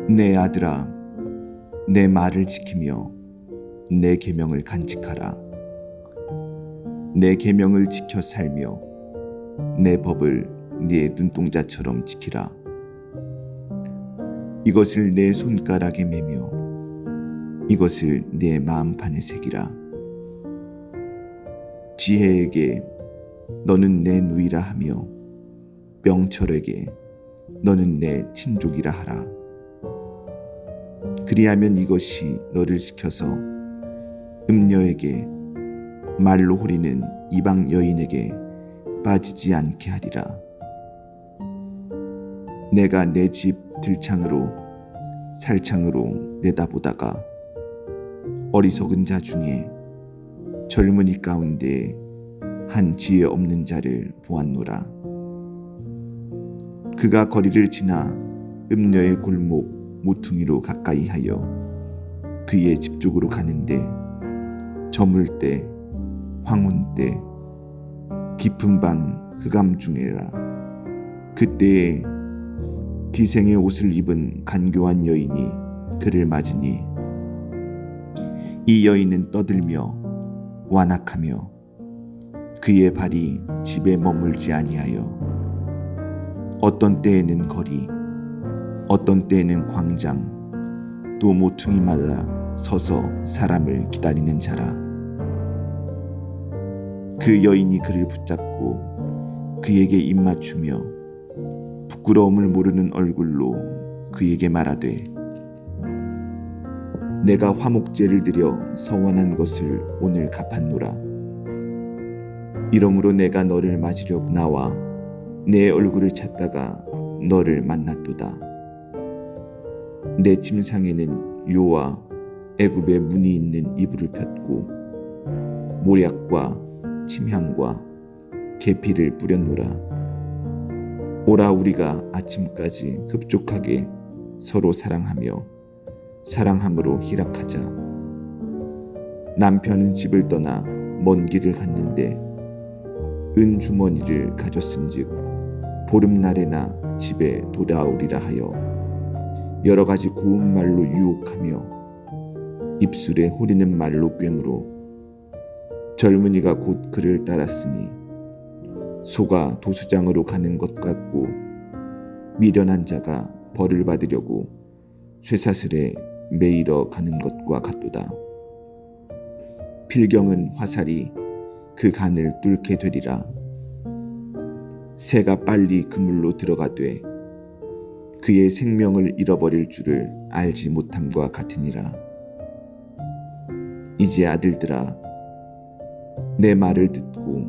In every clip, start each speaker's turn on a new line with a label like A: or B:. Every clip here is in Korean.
A: 내 아들아, 내 말을 지키며 내 계명을 간직하라. 내 계명을 지켜 살며 내 법을 네 눈동자처럼 지키라. 이것을 내 손가락에 매며 이것을 내 마음판에 새기라. 지혜에게 너는 내 누이라 하며 명철에게 너는 내 친족이라 하라. 그리하면 이것이 너를 지켜서 음녀에게 말로 호리는 이방 여인에게 빠지지 않게 하리라. 내가 내 집 들창으로 살창으로 내다보다가 어리석은 자 중에 젊은이 가운데 한 지혜 없는 자를 보았노라. 그가 거리를 지나 음녀의 골목 모퉁이로 가까이 하여 그의 집 쪽으로 가는데 저물 때 황혼 때 깊은 밤 흑암 중에라. 그때에 기생의 옷을 입은 간교한 여인이 그를 맞으니 이 여인은 떠들며 완악하며 그의 발이 집에 머물지 아니하여 어떤 때에는 거리 어떤 때에는 광장 또 모퉁이마다 서서 사람을 기다리는 자라. 그 여인이 그를 붙잡고 그에게 입맞추며 부끄러움을 모르는 얼굴로 그에게 말하되 내가 화목제를 드려 서원한 것을 오늘 갚았노라. 이러므로 내가 너를 맞으려 나와 내 얼굴을 찾다가 너를 만났도다. 내 침상에는 요와 애굽의 문이 있는 이불을 폈고 모략과 침향과 계피를 뿌렸노라. 오라 우리가 아침까지 흡족하게 서로 사랑하며 사랑함으로 희락하자. 남편은 집을 떠나 먼 길을 갔는데 은 주머니를 가졌은즉 보름날에나 집에 돌아오리라 하여 여러 가지 고운 말로 유혹하며 입술에 호리는 말로 꿰물어 젊은이가 곧 그를 따랐으니 소가 도수장으로 가는 것 같고 미련한 자가 벌을 받으려고 쇠사슬에 매이러 가는 것과 같도다. 필경은 화살이 그 간을 뚫게 되리라. 새가 빨리 그물로 들어가되 그의 생명을 잃어버릴 줄을 알지 못함과 같으니라. 이제 아들들아, 내 말을 듣고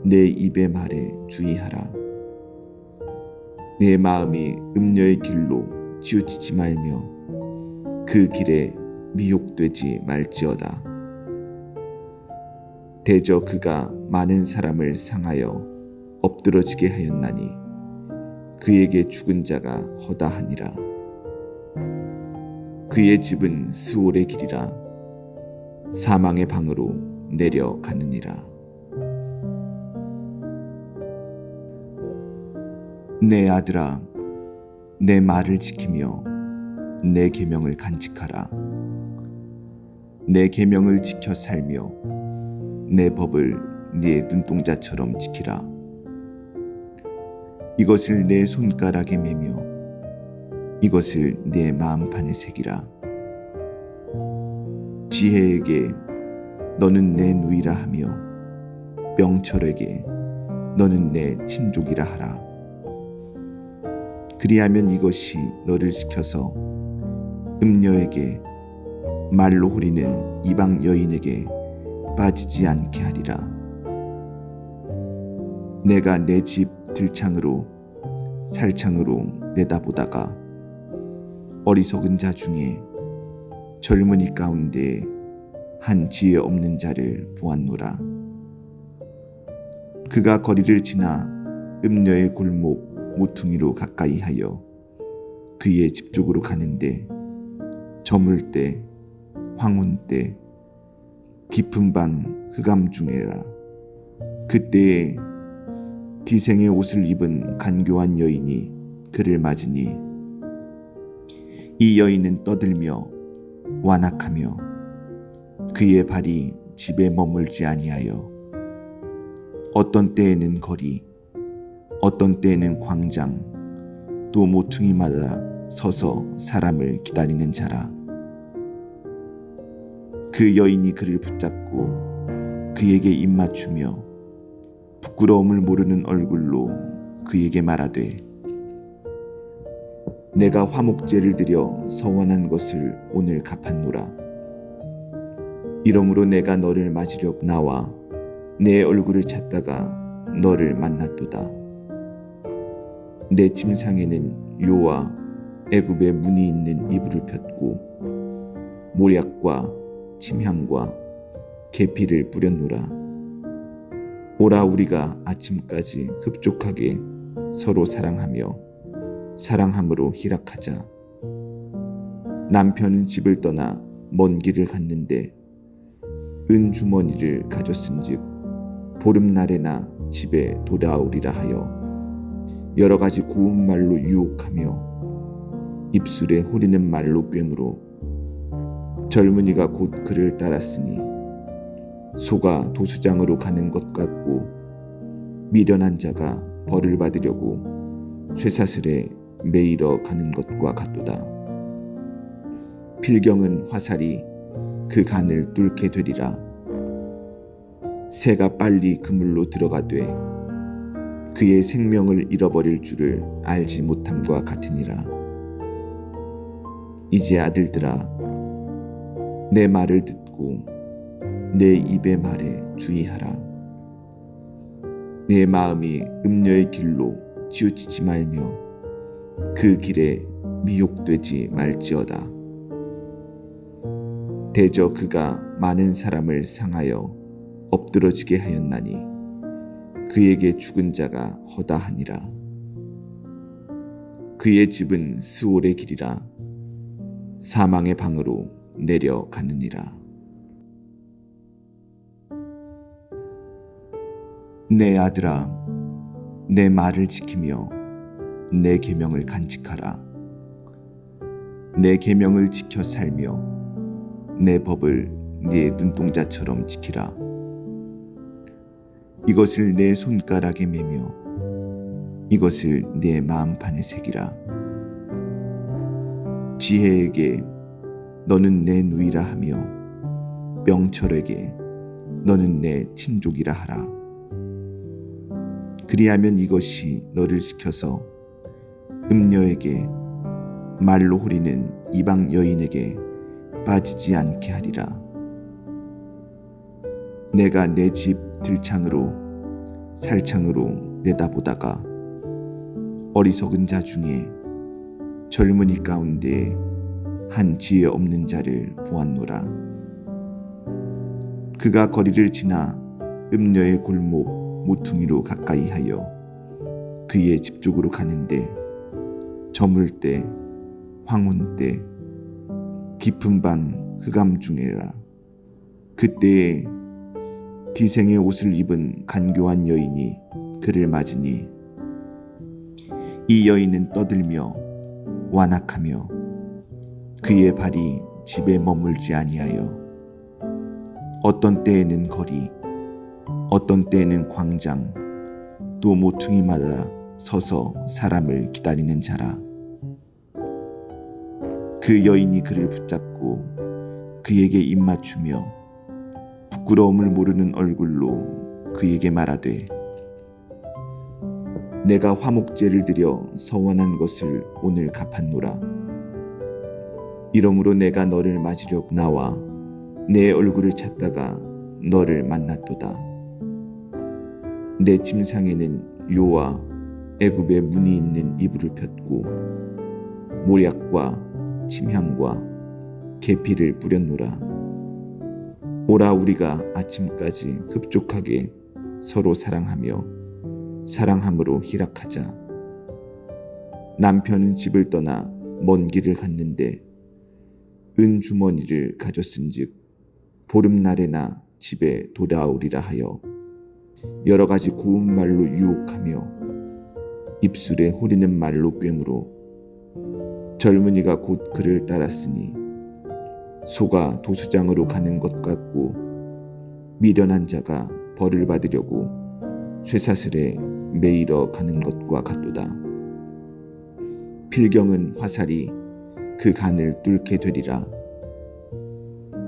A: 내 입의 말에 주의하라. 내 마음이 음녀의 길로 치우치지 말며 그 길에 미혹되지 말지어다. 대저 그가 많은 사람을 상하여 엎드러지게 하였나니 그에게 죽은 자가 허다하니라. 그의 집은 스올의 길이라 사망의 방으로 내려가느니라. 내 아들아, 내 말을 지키며 내 계명을 간직하라. 내 계명을 지켜 살며 내 법을 네 눈동자처럼 지키라. 이것을 내 손가락에 매며 이것을 내 마음판에 새기라. 지혜에게 너는 내 누이라 하며 명철에게 너는 내 친족이라 하라. 그리하면 이것이 너를 지켜서 음녀에게 말로 호리는 이방 여인에게 빠지지 않게 하리라. 내가 내 집 들창으로 살창으로 내다보다가 어리석은 자 중에 젊은이 가운데 한 지혜 없는 자를 보았노라. 그가 거리를 지나 음녀의 골목 모퉁이로 가까이 하여 그의 집 쪽으로 가는데 저물 때 황혼 때 깊은 밤 흑암 중에라. 그때에 기생의 옷을 입은 간교한 여인이 그를 맞으니 이 여인은 떠들며 완악하며 그의 발이 집에 머물지 아니하여 어떤 때에는 거리, 어떤 때에는 광장, 또 모퉁이마다 서서 사람을 기다리는 자라. 그 여인이 그를 붙잡고 그에게 입맞추며 부끄러움을 모르는 얼굴로 그에게 말하되, 내가 화목제를 드려 서원한 것을 오늘 갚았노라. 이러므로 내가 너를 맞으려 나와 내 얼굴을 찾다가 너를 만났도다. 내 침상에는 요와 애굽의 무늬 있는 이불을 폈고 모략과 침향과 계피를 뿌렸노라. 오라, 우리가 아침까지 흡족하게 서로 사랑하며 사랑함으로 희락하자. 남편은 집을 떠나 먼 길을 갔는데 은주머니를 가졌은즉 보름날에나 집에 돌아오리라 하여 여러 가지 고운 말로 유혹하며 입술에 호리는 말로 꿰물어 젊은이가 곧 그를 따랐으니 소가 도수장으로 가는 것 같고 미련한 자가 벌을 받으려고 쇠사슬에 매이러 가는 것과 같도다. 필경은 화살이 그 간을 뚫게 되리라. 새가 빨리 그물로 들어가되 그의 생명을 잃어버릴 줄을 알지 못함과 같으니라. 이제 아들들아, 내 말을 듣고 내 입의 말에 주의하라. 내 마음이 음녀의 길로 치우치지 말며 그 길에 미혹되지 말지어다. 대저 그가 많은 사람을 상하여 엎드러지게 하였나니 그에게 죽은 자가 허다하니라. 그의 집은 스올의 길이라 사망의 방으로 내려가느니라. 내 아들아, 내 말을 지키며 내 계명을 간직하라. 내 계명을 지켜 살며 내 법을 네 눈동자처럼 지키라. 이것을 내 손가락에 매며 이것을 내 마음판에 새기라. 지혜에게 너는 내 누이라 하며 명철에게 너는 내 친족이라 하라. 그리하면 이것이 너를 지켜서 음녀에게 말로 호리는 이방 여인에게 빠지지 않게 하리라. 내가 내 집 들창으로 살창으로 내다보다가 어리석은 자 중에 젊은이 가운데 한 지혜 없는 자를 보았노라. 그가 거리를 지나 음녀의 골목 모퉁이로 가까이 하여 그의 집 쪽으로 가는데 저물 때 황혼 때 깊은 밤 흑암 중에라. 그때에 기생의 옷을 입은 간교한 여인이 그를 맞으니 이 여인은 떠들며 완악하며 그의 발이 집에 머물지 아니하여 어떤 때에는 거리, 어떤 때에는 광장, 또 모퉁이마다 서서 사람을 기다리는 자라. 그 여인이 그를 붙잡고 그에게 입맞추며 부끄러움을 모르는 얼굴로 그에게 말하되, 내가 화목제를 드려 서원한 것을 오늘 갚았노라. 이러므로 내가 너를 맞으려 나와 내 얼굴을 찾다가 너를 만났도다. 내 침상에는 요와 애굽의 무늬 있는 이불을 폈고 모략과 침향과 계피를 뿌렸노라. 오라, 우리가 아침까지 흡족하게 서로 사랑하며 사랑함으로 희락하자. 남편은 집을 떠나 먼 길을 갔는데 은주머니를 가졌은즉 보름날에나 집에 돌아오리라 하여 여러 가지 고운 말로 유혹하며 입술에 호리는 말로 꿰물어 젊은이가 곧 그를 따랐으니 소가 도수장으로 가는 것 같고 미련한 자가 벌을 받으려고 쇠사슬에 매이러 가는 것과 같도다. 필경은 화살이 그 간을 뚫게 되리라.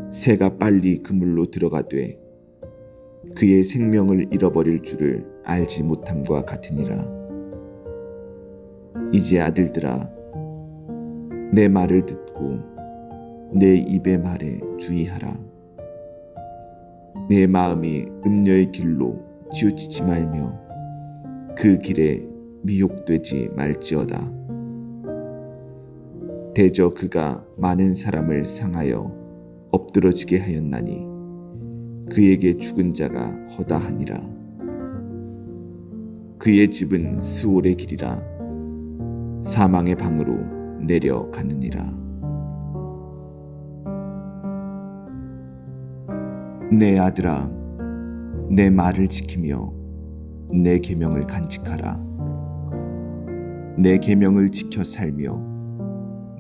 A: 새가 빨리 그물로 들어가되 그의 생명을 잃어버릴 줄을 알지 못함과 같으니라. 이제 아들들아, 내 말을 듣고 내 입의 말에 주의하라. 내 마음이 음녀의 길로 치우치지 말며 그 길에 미혹되지 말지어다. 대저 그가 많은 사람을 상하여 엎드러지게 하였나니 그에게 죽은 자가 허다하니라. 그의 집은 스올의 길이라 사망의 방으로 내려가느니라. 내 아들아, 내 말을 지키며 내 계명을 간직하라. 내 계명을 지켜 살며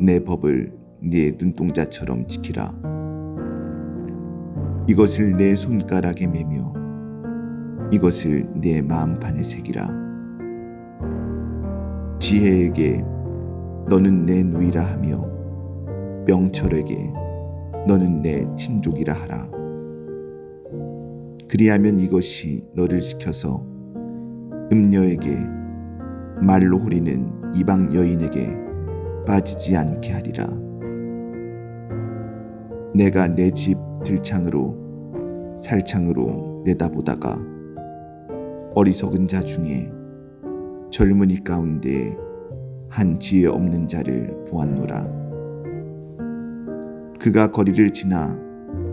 A: 내 법을 네 눈동자처럼 지키라. 이것을 내 손가락에 매며 이것을 내 마음판에 새기라. 지혜에게 너는 내 누이라 하며 명철에게 너는 내 친족이라 하라. 그리하면 이것이 너를 지켜서 음녀에게 말로 호리는 이방 여인에게 빠지지 않게 하리라. 내가 내 집 들창으로 살창으로 내다보다가 어리석은 자 중에 젊은이 가운데 한 지혜 없는 자를 보았노라. 그가 거리를 지나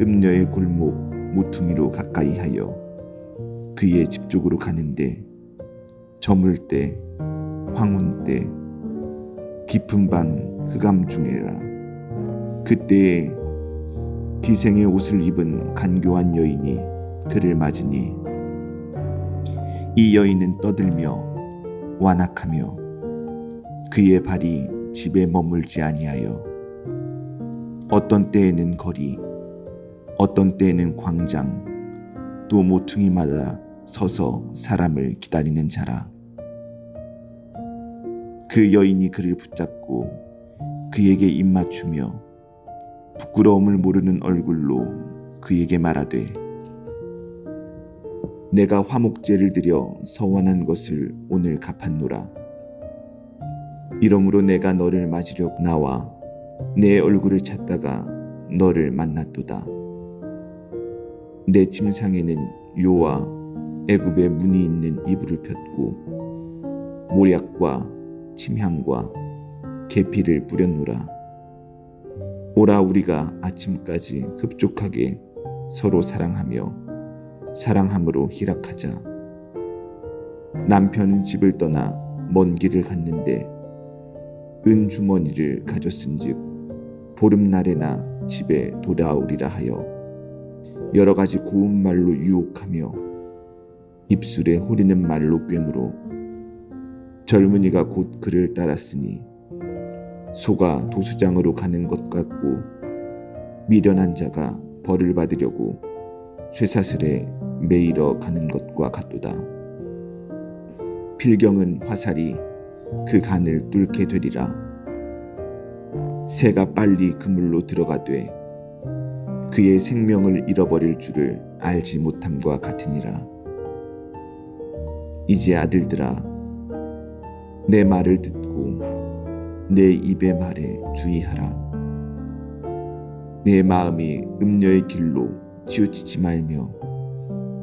A: 음녀의 골목 모퉁이로 가까이 하여 그의 집 쪽으로 가는데 저물 때 황혼 때 깊은 밤 흑암 중에라. 그때에 비생의 옷을 입은 간교한 여인이 그를 맞으니 이 여인은 떠들며 완악하며 그의 발이 집에 머물지 아니하여 어떤 때에는 거리 어떤 때에는 광장 또 모퉁이마다 서서 사람을 기다리는 자라. 그 여인이 그를 붙잡고 그에게 입맞추며 부끄러움을 모르는 얼굴로 그에게 말하되 내가 화목제를 드려 서원한 것을 오늘 갚았노라. 이러므로 내가 너를 맞으려 나와 내 얼굴을 찾다가 너를 만났도다. 내 침상에는 요와 애굽의 문이 있는 이불을 폈고 모략과 침향과 계피를 뿌렸노라. 오라 우리가 아침까지 흡족하게 서로 사랑하며 사랑함으로 희락하자. 남편은 집을 떠나 먼 길을 갔는데 은 주머니를 가졌은즉 보름날에나 집에 돌아오리라 하여 여러 가지 고운 말로 유혹하며 입술에 호리는 말로 꿰물어 젊은이가 곧 그를 따랐으니 소가 도수장으로 가는 것 같고 미련한 자가 벌을 받으려고 쇠사슬에 매이러 가는 것과 같도다. 필경은 화살이 그 간을 뚫게 되리라. 새가 빨리 그물로 들어가되 그의 생명을 잃어버릴 줄을 알지 못함과 같으니라. 이제 아들들아, 내 말을 듣고 내 입의 말에 주의하라. 내 마음이 음녀의 길로 치우치지 말며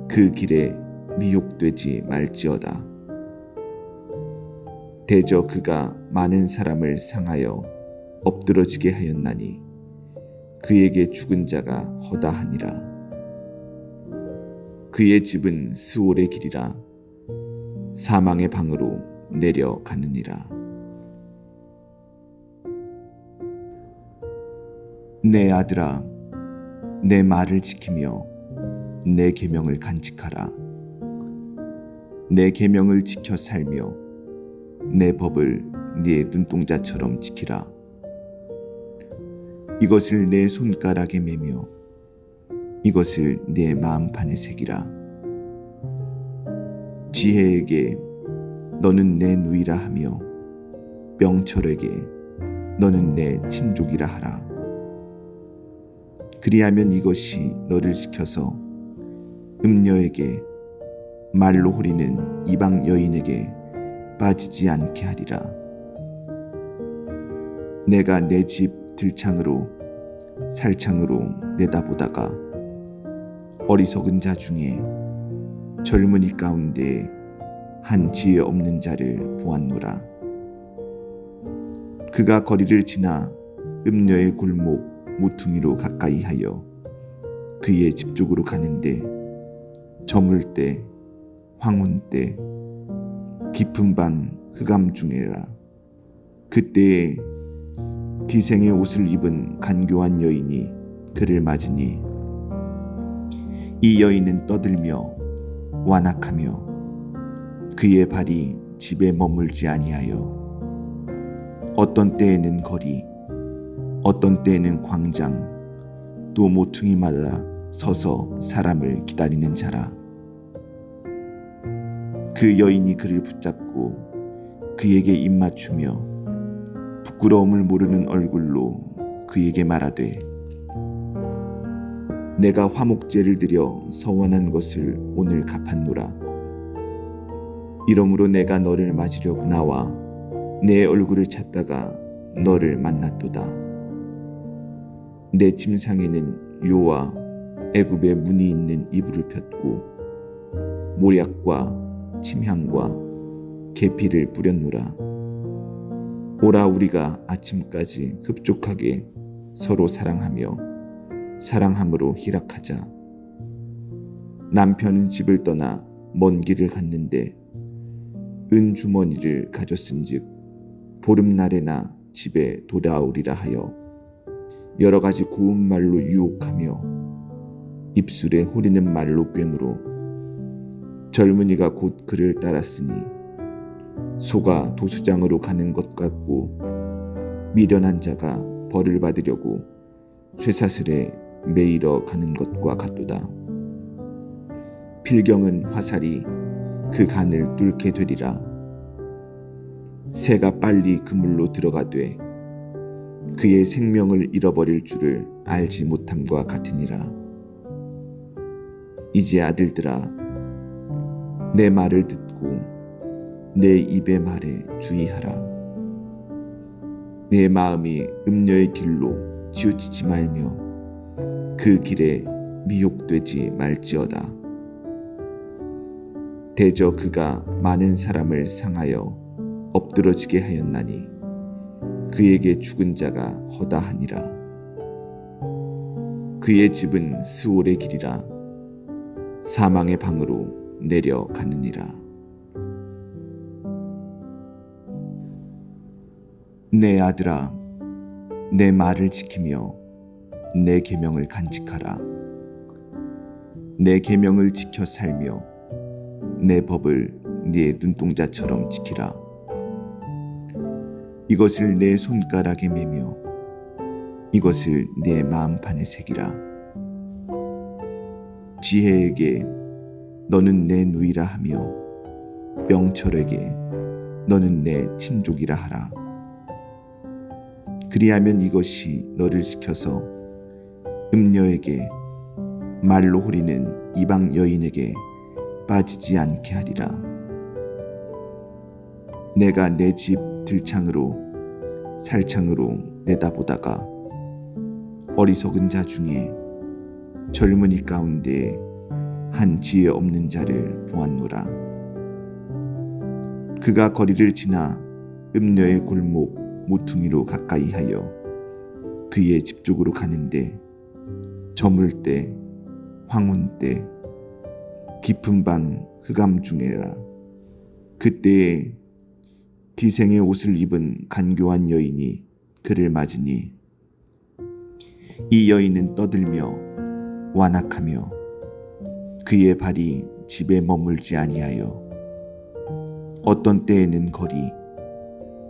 A: 그 길에 미혹되지 말지어다. 대저 그가 많은 사람을 상하여 엎드러지게 하였나니 그에게 죽은 자가 허다하니라. 그의 집은 스올의 길이라 사망의 방으로 내려가느니라. 내 아들아, 내 말을 지키며 내 계명을 간직하라. 내 계명을 지켜 살며 내 법을 네 눈동자처럼 지키라. 이것을 내 손가락에 매며 이것을 내 마음판에 새기라. 지혜에게 너는 내 누이라 하며 명철에게 너는 내 친족이라 하라. 그리하면 이것이 너를 지켜서 음녀에게 말로 호리는 이방 여인에게 빠지지 않게 하리라. 내가 내 집 들창으로 살창으로 내다보다가 어리석은 자 중에 젊은이 가운데 한 지혜 없는 자를 보았노라. 그가 거리를 지나 음녀의 골목 모퉁이로 가까이 하여 그의 집 쪽으로 가는데 저물 때 황혼 때 깊은 밤 흑암 중에라. 그때에 기생의 옷을 입은 간교한 여인이 그를 맞으니 이 여인은 떠들며 완악하며 그의 발이 집에 머물지 아니하여 어떤 때에는 거리 어떤 때에는 광장 또 모퉁이마다 서서 사람을 기다리는 자라. 그 여인이 그를 붙잡고 그에게 입맞추며 부끄러움을 모르는 얼굴로 그에게 말하되 내가 화목제를 드려 서원한 것을 오늘 갚았노라. 이러므로 내가 너를 맞으려 나와 내 얼굴을 찾다가 너를 만났도다. 내 침상에는 요와 애굽의 무늬 있는 이불을 폈고 모략과 침향과 계피를 뿌렸노라. 오라 우리가 아침까지 흡족하게 서로 사랑하며 사랑함으로 희락하자. 남편은 집을 떠나 먼 길을 갔는데 은 주머니를 가졌은즉 보름날에나 집에 돌아오리라 하여 여러 가지 고운 말로 유혹하며 입술에 호리는 말로 꿰물어 젊은이가 곧 그를 따랐으니 소가 도수장으로 가는 것 같고 미련한 자가 벌을 받으려고 쇠사슬에 매이러 가는 것과 같도다. 필경은 화살이 그 간을 뚫게 되리라. 새가 빨리 그물로 들어가되 그의 생명을 잃어버릴 줄을 알지 못함과 같으니라. 이제 아들들아 내 말을 듣고 내 입의 말에 주의하라. 내 마음이 음녀의 길로 치우치지 말며 그 길에 미혹되지 말지어다. 대저 그가 많은 사람을 상하여 엎드러지게 하였나니 그에게 죽은 자가 허다하니라. 그의 집은 스올의 길이라 사망의 방으로 내려가느니라. 내 아들아 내 말을 지키며 내 계명을 간직하라. 내 계명을 지켜 살며 내 법을 네 눈동자처럼 지키라. 이것을 내 손가락에 매며 이것을 내 마음판에 새기라. 지혜에게 너는 내 누이라 하며 명철에게 너는 내 친족이라 하라. 그리하면 이것이 너를 지켜서 음녀에게 말로 호리는 이방 여인에게 빠지지 않게 하리라. 내가 내 집 들창으로 살창으로 내다보다가 어리석은 자 중에 젊은이 가운데 한 지혜 없는 자를 보았노라. 그가 거리를 지나 음녀의 골목 모퉁이로 가까이 하여 그의 집 쪽으로 가는데 저물 때 황혼 때 깊은 밤 흑암 중에라. 그때에 기생의 옷을 입은 간교한 여인이 그를 맞으니 이 여인은 떠들며 완악하며 그의 발이 집에 머물지 아니하여 어떤 때에는 거리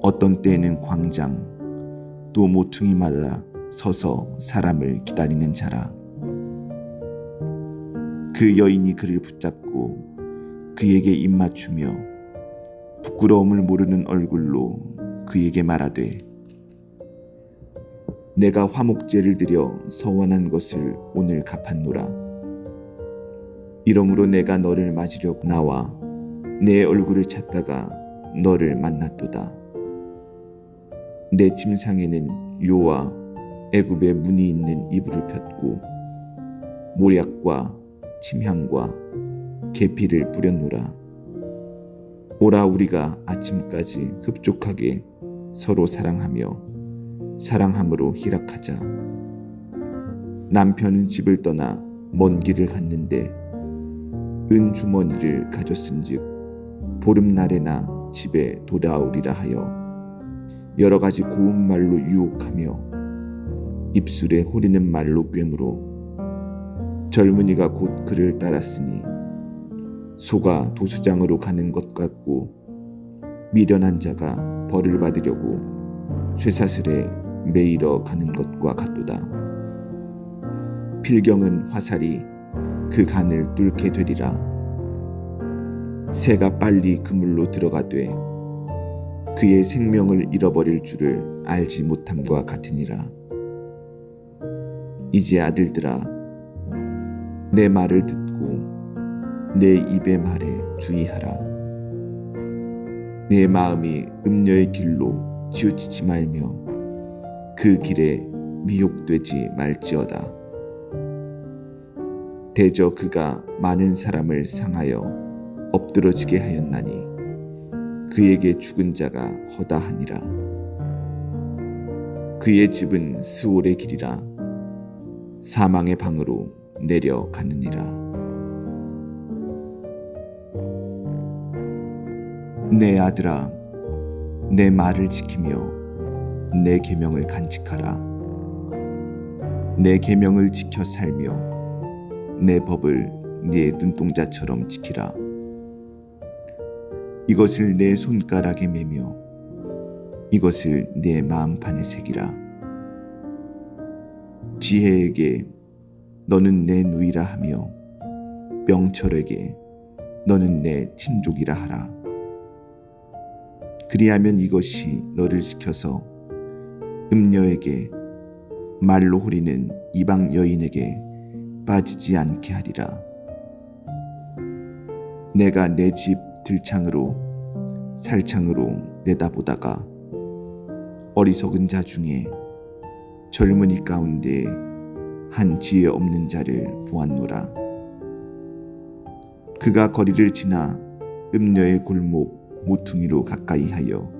A: 어떤 때에는 광장 또 모퉁이마다 서서 사람을 기다리는 자라. 그 여인이 그를 붙잡고 그에게 입맞추며 부끄러움을 모르는 얼굴로 그에게 말하되 내가 화목제를 드려 서원한 것을 오늘 갚았노라. 이러므로 내가 너를 맞으려 나와 내 얼굴을 찾다가 너를 만났도다. 내 침상에는 요와 애굽의 무늬 있는 이불을 폈고 모략과 침향과 계피를 뿌렸노라. 오라 우리가 아침까지 흡족하게 서로 사랑하며 사랑함으로 희락하자. 남편은 집을 떠나 먼 길을 갔는데 은 주머니를 가졌은즉 보름날에나 집에 돌아오리라 하여 여러 가지 고운 말로 유혹하며 입술에 호리는 말로 꿰물어 젊은이가 곧 그를 따랐으니 소가 도수장으로 가는 것 같고 미련한 자가 벌을 받으려고 쇠사슬에 매이러 가는 것과 같도다. 필경은 화살이 그 간을 뚫게 되리라. 새가 빨리 그물로 들어가되 그의 생명을 잃어버릴 줄을 알지 못함과 같으니라. 이제 아들들아 내 말을 듣고 내 입의 말에 주의하라. 내 마음이 음녀의 길로 치우치지 말며 그 길에 미혹되지 말지어다. 대저 그가 많은 사람을 상하여 엎드러지게 하였나니 그에게 죽은 자가 허다하니라. 그의 집은 스올의 길이라 사망의 방으로 내려가느니라. 내 아들아 내 말을 지키며 내 계명을 간직하라. 내 계명을 지켜 살며 내 법을 네 눈동자처럼 지키라. 이것을 내 손가락에 매며 이것을 내 마음판에 새기라. 지혜에게 너는 내 누이라 하며 명철에게 너는 내 친족이라 하라. 그리하면 이것이 너를 지켜서 음녀에게 말로 호리는 이방 여인에게 빠지지 않게 하리라. 내가 내 집 들창으로 살창으로 내다보다가 어리석은 자 중에 젊은이 가운데 한 지혜 없는 자를 보았노라. 그가 거리를 지나 음녀의 골목 모퉁이로 가까이 하여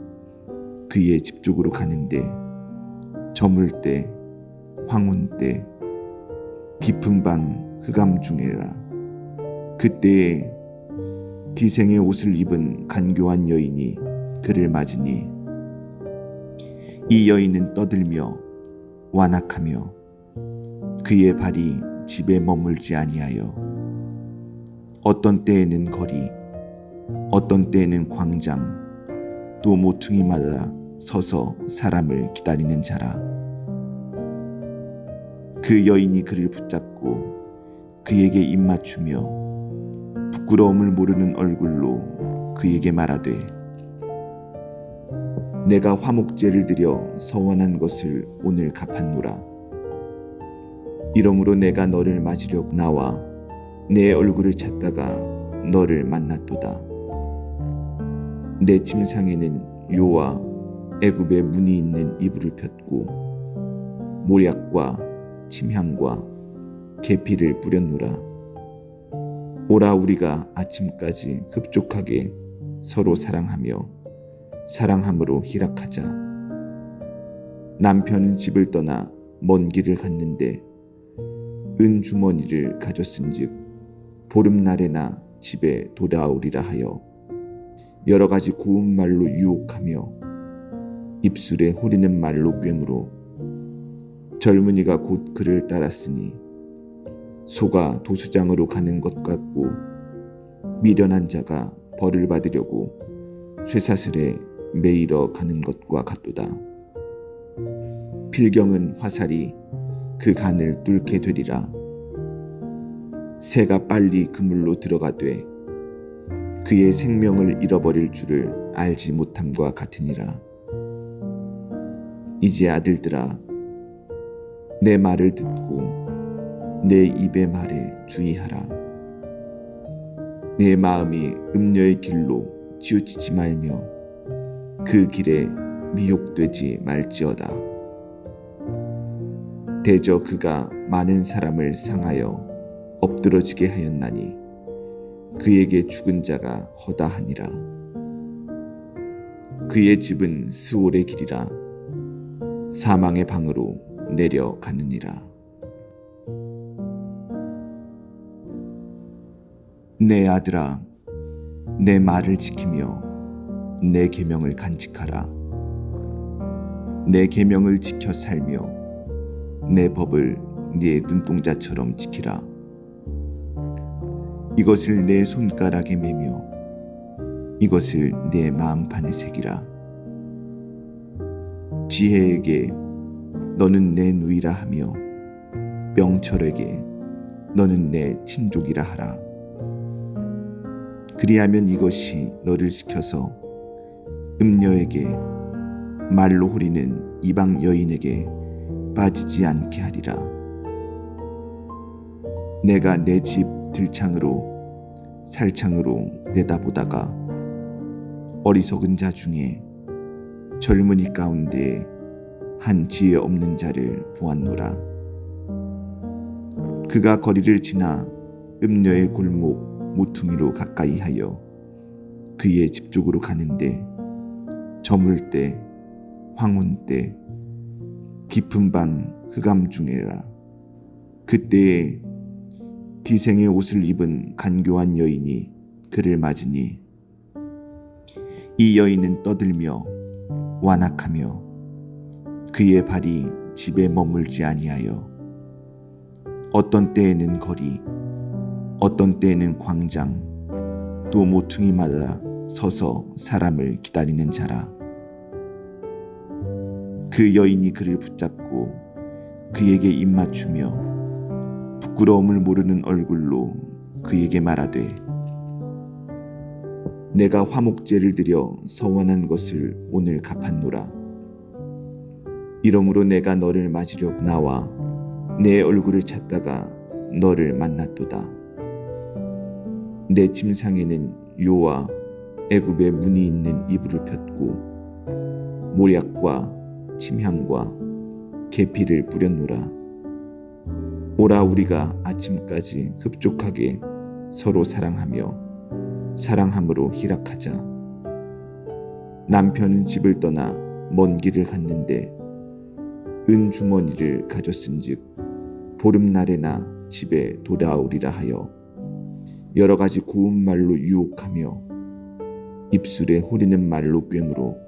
A: 그의 집 쪽으로 가는데 저물 때 황혼 때 깊은 밤 흑암 중에라. 그때에 기생의 옷을 입은 간교한 여인이 그를 맞으니 이 여인은 떠들며 완악하며 그의 발이 집에 머물지 아니하여 어떤 때에는 거리 어떤 때에는 광장 또 모퉁이마다 서서 사람을 기다리는 자라. 그 여인이 그를 붙잡고 그에게 입맞추며 부끄러움을 모르는 얼굴로 그에게 말하되 내가 화목제를 드려 서원한 것을 오늘 갚았노라. 이러므로 내가 너를 맞으려 나와 내 얼굴을 찾다가 너를 만났도다. 내 침상에는 요와 애굽의 무늬 있는 이불을 폈고 모략과 침향과 계피를 뿌렸노라. 오라 우리가 아침까지 흡족하게 서로 사랑하며 사랑함으로 희락하자. 남편은 집을 떠나 먼 길을 갔는데 은 주머니를 가졌은즉 보름날에나 집에 돌아오리라 하여 여러 가지 고운 말로 유혹하며 입술에 호리는 말로 꿰물어 젊은이가 곧 그를 따랐으니 소가 도수장으로 가는 것 같고 미련한 자가 벌을 받으려고 쇠사슬에 매이러 가는 것과 같도다. 필경은 화살이 그 간을 뚫게 되리라. 새가 빨리 그물로 들어가되 그의 생명을 잃어버릴 줄을 알지 못함과 같으니라. 이제 아들들아, 내 말을 듣고 내 입의 말에 주의하라. 내 마음이 음녀의 길로 치우치지 말며 그 길에 미혹되지 말지어다. 대저 그가 많은 사람을 상하여 엎드러지게 하였나니 그에게 죽은 자가 허다하니라. 그의 집은 스올의 길이라 사망의 방으로 내려가느니라. 내 아들아, 내 말을 지키며 내 계명을 간직하라. 내 계명을 지켜 살며 내 법을 네 눈동자처럼 지키라. 이것을 내 손가락에 매며 이것을 내 마음판에 새기라. 지혜에게 너는 내 누이라 하며 명철에게 너는 내 친족이라 하라. 그리하면 이것이 너를 지켜서 음녀에게 말로 호리는 이방 여인에게 빠지지 않게 하리라. 내가 내 집 들창으로 살창으로 내다보다가 어리석은 자 중에 젊은이 가운데 한 지혜 없는 자를 보았노라. 그가 거리를 지나 음녀의 골목 모퉁이로 가까이 하여 그의 집 쪽으로 가는데 저물 때 황혼 때 깊은 밤 흑암 중에라. 그때에 기생의 옷을 입은 간교한 여인이 그를 맞으니 이 여인은 떠들며 완악하며 그의 발이 집에 머물지 아니하여 어떤 때에는 거리 어떤 때에는 광장 또 모퉁이마다 서서 사람을 기다리는 자라. 그 여인이 그를 붙잡고 그에게 입맞추며 부끄러움을 모르는 얼굴로 그에게 말하되 내가 화목제를 드려 서원한 것을 오늘 갚았노라. 이러므로 내가 너를 맞으려 나와 내 얼굴을 찾다가 너를 만났도다. 내 침상에는 요와 애굽의 무늬 있는 이불을 폈고 모략과 침향과 계피를 뿌렸노라. 오라 우리가 아침까지 흡족하게 서로 사랑하며 사랑함으로 희락하자. 남편은 집을 떠나 먼 길을 갔는데 은주머니를 가졌은즉 보름날에나 집에 돌아오리라 하여 여러 가지 고운 말로 유혹하며 입술에 호리는 말로 꿰물어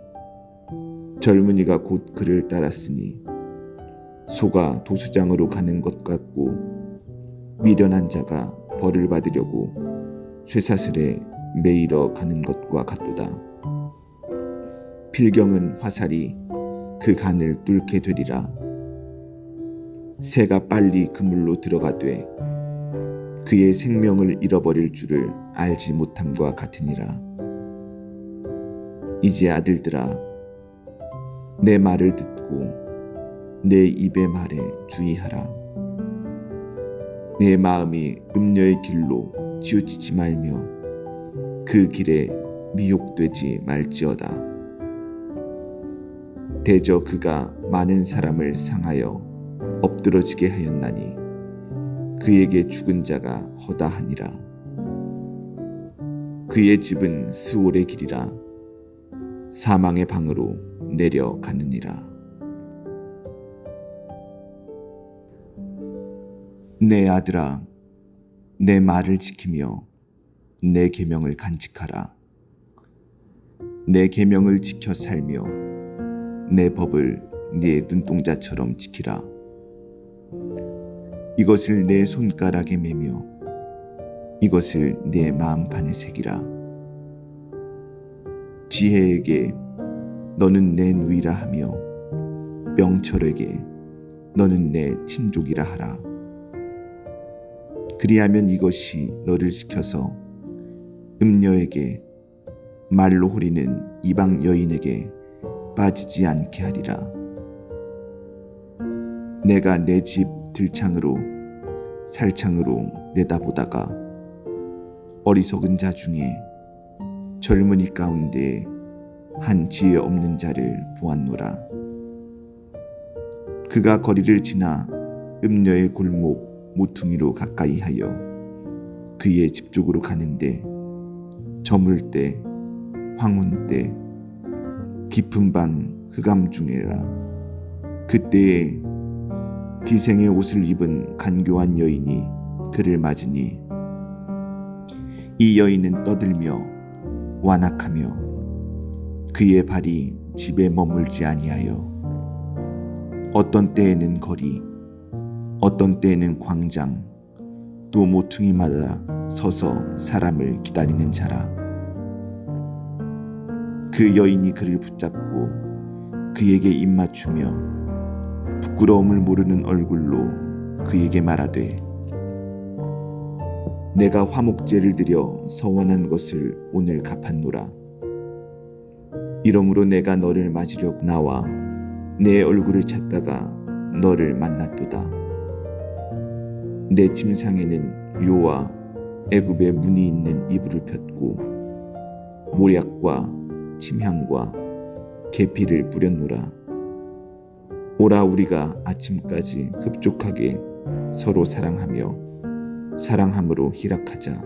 A: 젊은이가 곧 그를 따랐으니 소가 도수장으로 가는 것 같고 미련한 자가 벌을 받으려고 쇠사슬에 매이러 가는 것과 같도다. 필경은 화살이 그 간을 뚫게 되리라. 새가 빨리 그물로 들어가되 그의 생명을 잃어버릴 줄을 알지 못함과 같으니라. 이제 아들들아, 내 말을 듣고 내 입의 말에 주의하라. 내 마음이 음녀의 길로 치우치지 말며 그 길에 미혹되지 말지어다. 대저 그가 많은 사람을 상하여 엎드러지게 하였나니 그에게 죽은 자가 허다하니라. 그의 집은 스올의 길이라 사망의 방으로 내려가느니라. 내 아들아, 내 말을 지키며 내 계명을 간직하라. 내 계명을 지켜 살며 내 법을 네 눈동자처럼 지키라. 이것을 내 손가락에 매며 이것을 내 마음판에 새기라. 지혜에게 너는 내 누이라 하며 명철에게 너는 내 친족이라 하라. 그리하면 이것이 너를 지켜서 음녀에게 말로 호리는 이방 여인에게 빠지지 않게 하리라. 내가 내 집 들창으로 살창으로 내다보다가 어리석은 자 중에 젊은이 가운데 한 지혜 없는 자를 보았노라. 그가 거리를 지나 음녀의 골목 모퉁이로 가까이 하여 그의 집 쪽으로 가는데 저물 때 황혼 때 깊은 밤 흑암 중에라. 그때에 비생의 옷을 입은 간교한 여인이 그를 맞으니 이 여인은 떠들며 완악하며 그의 발이 집에 머물지 아니하여 어떤 때에는 거리 어떤 때에는 광장 또 모퉁이마다 서서 사람을 기다리는 자라. 그 여인이 그를 붙잡고 그에게 입맞추며 부끄러움을 모르는 얼굴로 그에게 말하되 내가 화목제를 드려 서원한 것을 오늘 갚았노라. 이러므로 내가 너를 맞으려 나와 내 얼굴을 찾다가 너를 만났도다. 내 침상에는 요와 애굽의 문이 있는 이불을 폈고 모략과 침향과 계피를 뿌렸노라. 오라 우리가 아침까지 흡족하게 서로 사랑하며 사랑함으로 희락하자.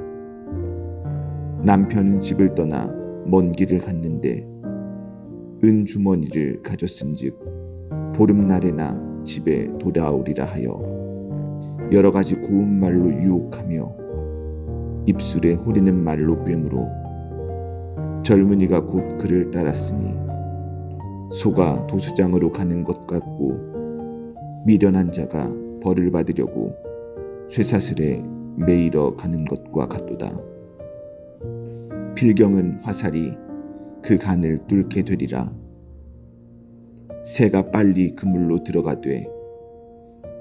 A: 남편은 집을 떠나 먼 길을 갔는데 은 주머니를 가졌은즉 보름날에나 집에 돌아오리라 하여 여러 가지 고운 말로 유혹하며 입술에 호리는 말로 꿰물어 젊은이가 곧 그를 따랐으니 소가 도수장으로 가는 것 같고 미련한 자가 벌을 받으려고 쇠사슬에 매이러 가는 것과 같도다. 필경은 화살이 그 간을 뚫게 되리라. 새가 빨리 그물로 들어가되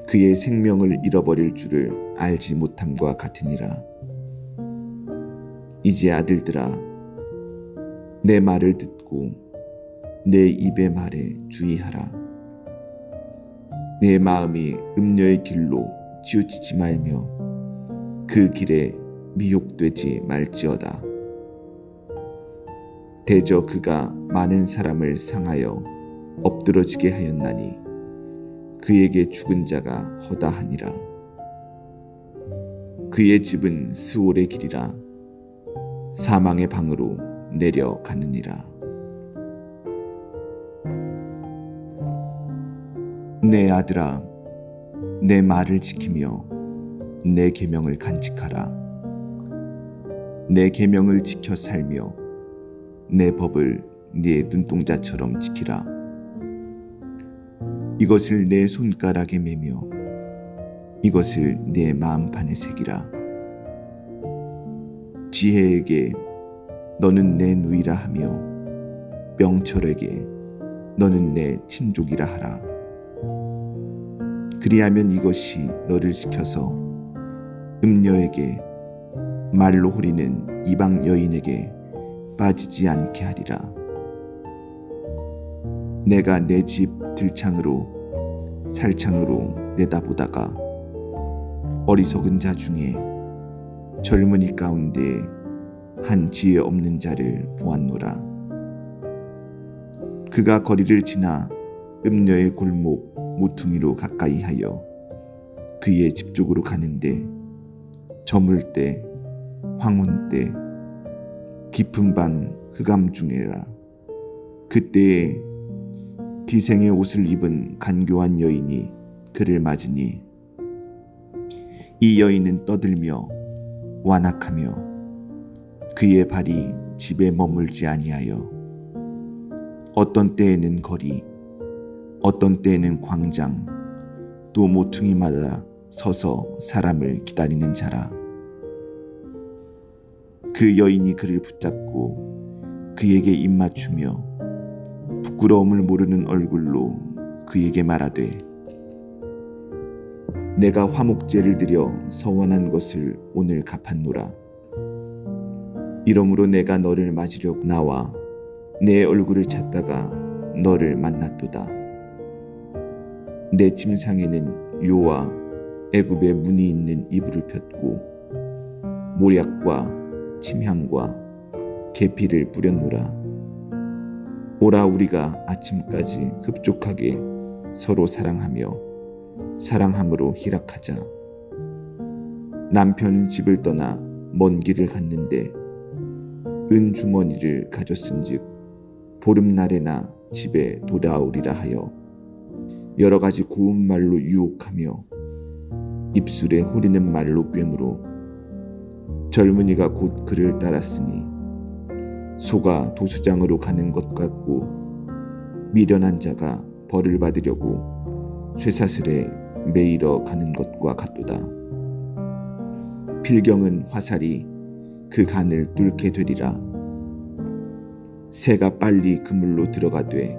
A: 그의 생명을 잃어버릴 줄을 알지 못함과 같으니라. 이제 아들들아, 내 말을 듣고 내 입의 말에 주의하라. 내 마음이 음녀의 길로 치우치지 말며 그 길에 미혹되지 말지어다. 대저 그가 많은 사람을 상하여 엎드러지게 하였나니 그에게 죽은 자가 허다하니라. 그의 집은 스올의 길이라 사망의 방으로 내려가느니라. 내 아들아, 내 말을 지키며 내 계명을 간직하라. 내 계명을 지켜 살며 내 법을 네 눈동자처럼 지키라. 이것을 내 손가락에 매며 이것을 내 마음판에 새기라. 지혜에게 너는 내 누이라 하며 명철에게 너는 내 친족이라 하라. 그리하면 이것이 너를 지켜서 음녀에게 말로 호리는 이방 여인에게 빠지지 않게 하리라. 내가 내 집 들창으로 살창으로 내다보다가 어리석은 자 중에 젊은이 가운데 한 지혜 없는 자를 보았노라. 그가 거리를 지나 음녀의 골목 모퉁이로 가까이 하여 그의 집 쪽으로 가는데 저물 때 황혼 때 깊은 밤 흑암 중에라. 그때에 비생의 옷을 입은 간교한 여인이 그를 맞으니 이 여인은 떠들며 완악하며 그의 발이 집에 머물지 아니하여 어떤 때에는 거리 어떤 때에는 광장 또 모퉁이마다 서서 사람을 기다리는 자라. 그 여인이 그를 붙잡고 그에게 입맞추며 부끄러움을 모르는 얼굴로 그에게 말하되 내가 화목제를 드려 서원한 것을 오늘 갚았노라. 이러므로 내가 너를 맞으려 나와 내 얼굴을 찾다가 너를 만났도다. 내 침상에는 요와 애굽의 문이 있는 이불을 폈고 모략과 침향과 계피를 뿌렸노라. 오라 우리가 아침까지 흡족하게 서로 사랑하며 사랑함으로 희락하자. 남편은 집을 떠나 먼 길을 갔는데 은 주머니를 가졌은즉 보름날에나 집에 돌아오리라 하여 여러 가지 고운 말로 유혹하며 입술에 호리는 말로 꿰물어 젊은이가 곧 그를 따랐으니 소가 도수장으로 가는 것 같고 미련한 자가 벌을 받으려고 쇠사슬에 매이러 가는 것과 같도다. 필경은 화살이 그 간을 뚫게 되리라. 새가 빨리 그물로 들어가되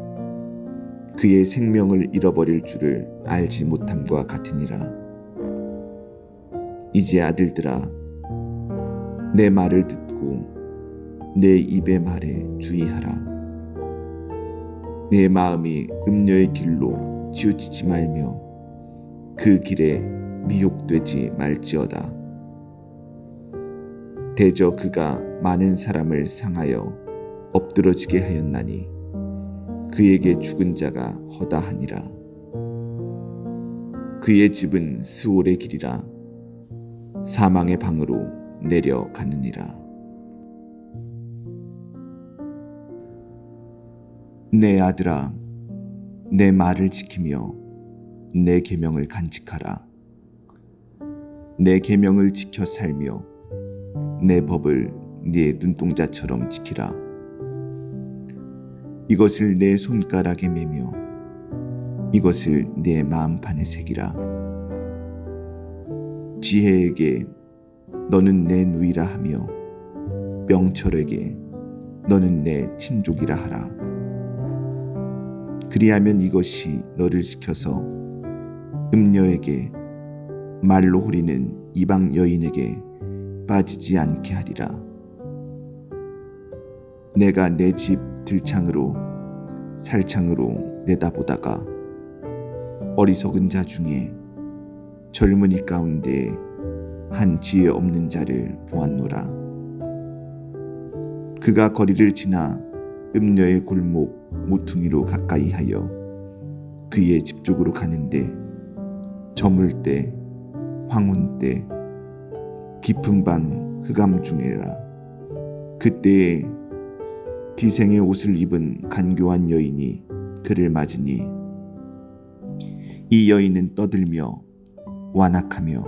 A: 그의 생명을 잃어버릴 줄을 알지 못함과 같으니라. 이제 아들들아, 내 말을 듣고 내 입의 말에 주의하라. 내 마음이 음녀의 길로 치우치지 말며 그 길에 미혹되지 말지어다. 대저 그가 많은 사람을 상하여 엎드러지게 하였나니 그에게 죽은 자가 허다하니라. 그의 집은 스올의 길이라 사망의 방으로 내려가느니라. 내 아들아, 내 말을 지키며 내 계명을 간직하라. 내 계명을 지켜 살며 내 법을 네 눈동자처럼 지키라. 이것을 내 손가락에 매며 이것을 내 마음판에 새기라. 지혜에게 너는 내 누이라 하며 명철에게 너는 내 친족이라 하라. 그리하면 이것이 너를 지켜서 음녀에게 말로 호리는 이방 여인에게 빠지지 않게 하리라. 내가 내 집 들창으로 살창으로 내다보다가 어리석은 자 중에 젊은이 가운데 한 지혜 없는 자를 보았노라. 그가 거리를 지나 음녀의 골목 모퉁이로 가까이 하여 그의 집 쪽으로 가는데 저물 때 황혼 때 깊은 밤 흑암 중에라. 그때에 기생의 옷을 입은 간교한 여인이 그를 맞으니 이 여인은 떠들며 완악하며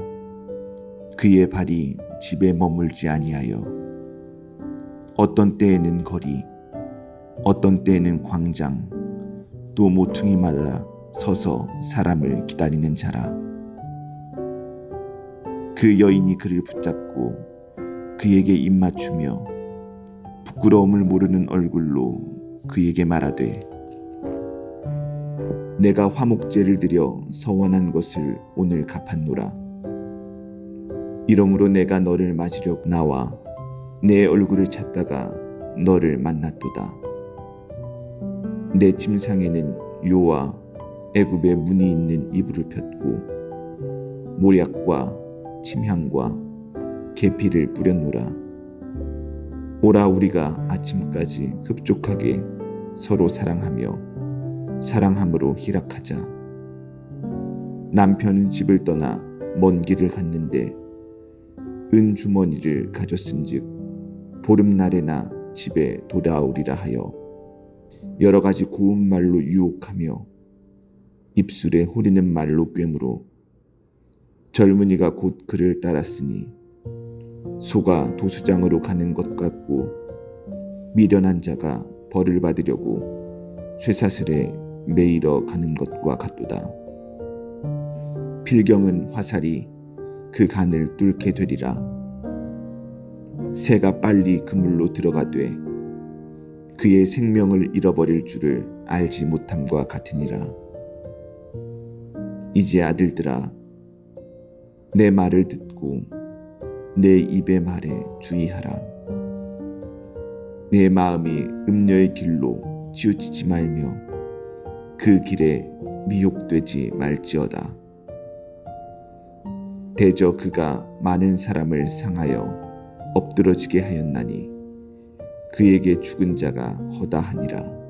A: 그의 발이 집에 머물지 아니하여 어떤 때에는 거리 어떤 때에는 광장 또 모퉁이마다 서서 사람을 기다리는 자라. 그 여인이 그를 붙잡고 그에게 입맞추며 부끄러움을 모르는 얼굴로 그에게 말하되 내가 화목제를 드려 서원한 것을 오늘 갚았노라. 이러므로 내가 너를 맞으려 나와 내 얼굴을 찾다가 너를 만났도다. 내 침상에는 요와 애굽의 문이 있는 이불을 폈고 모략과 침향과 계피를 뿌렸노라. 오라 우리가 아침까지 흡족하게 서로 사랑하며 사랑함으로 희락하자. 남편은 집을 떠나 먼 길을 갔는데 은 주머니를 가졌은즉 보름날에나 집에 돌아오리라 하여 여러 가지 고운 말로 유혹하며 입술에 호리는 말로 꿰물어 젊은이가 곧 그를 따랐으니 소가 도수장으로 가는 것 같고 미련한 자가 벌을 받으려고 쇠사슬에 매이러 가는 것과 같도다. 필경은 화살이 그 간을 뚫게 되리라. 새가 빨리 그물로 들어가되 그의 생명을 잃어버릴 줄을 알지 못함과 같으니라. 이제 아들들아, 내 말을 듣고 내 입의 말에 주의하라. 내 마음이 음녀의 길로 치우치지 말며 그 길에 미혹되지 말지어다. 대저 그가 많은 사람을 상하여 엎드러지게 하였나니 그에게 죽은 자가 허다하니라.